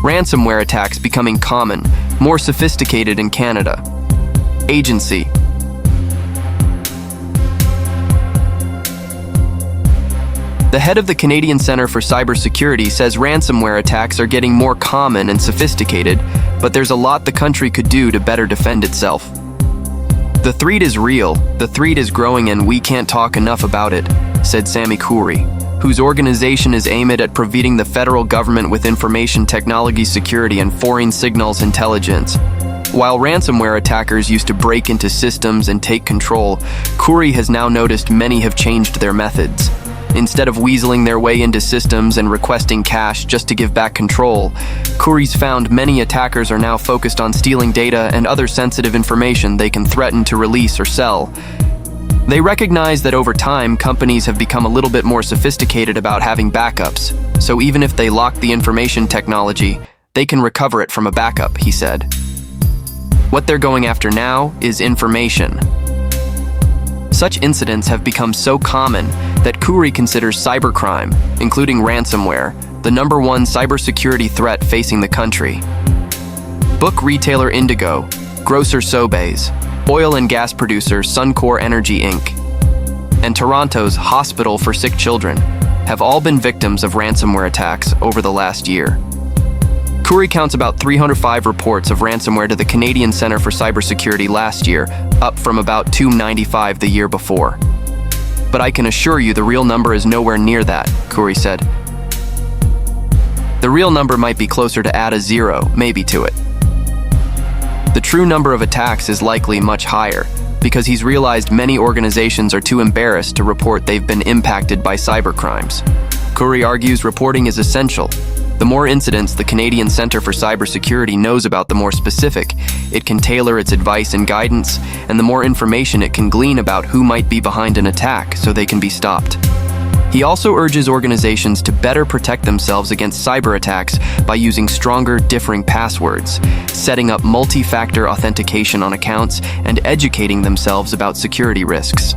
Ransomware attacks becoming common, more sophisticated in Canada. Agency. The head of the Canadian Centre for Cybersecurity says ransomware attacks are getting more common and sophisticated, but there's a lot the country could do to better defend itself. The threat is real, the threat is growing, and we can't talk enough about it, said Sammy Khoury, whose organization is aimed at providing the federal government with information technology security and foreign signals intelligence. While ransomware attackers used to break into systems and take control, Khoury has now noticed many have changed their methods. Instead of weaseling their way into systems and requesting cash just to give back control, Khoury's found many attackers are now focused on stealing data and other sensitive information they can threaten to release or sell. They recognize that over time, companies have become a little bit more sophisticated about having backups, so even if they lock the information technology, they can recover it from a backup, he said. What they're going after now is information. Such incidents have become so common that Khoury considers cybercrime, including ransomware, the #1 cybersecurity threat facing the country. Book retailer Indigo, grocer Sobeys, oil and gas producer Suncor Energy Inc., and Toronto's Hospital for Sick Children have all been victims of ransomware attacks over the last year. Khoury counts about 305 reports of ransomware to the Canadian Centre for Cybersecurity last year, up from about 295 the year before. But I can assure you the real number is nowhere near that, Khoury said. The real number might be closer to add a zero, maybe, to it. The true number of attacks is likely much higher, because he's realized many organizations are too embarrassed to report they've been impacted by cybercrimes. Khoury argues reporting is essential. The more incidents the Canadian Centre for Cybersecurity knows about, the more specific it can tailor its advice and guidance, and the more information it can glean about who might be behind an attack so they can be stopped. He also urges organizations to better protect themselves against cyber attacks by using stronger, differing passwords, setting up multi-factor authentication on accounts, and educating themselves about security risks.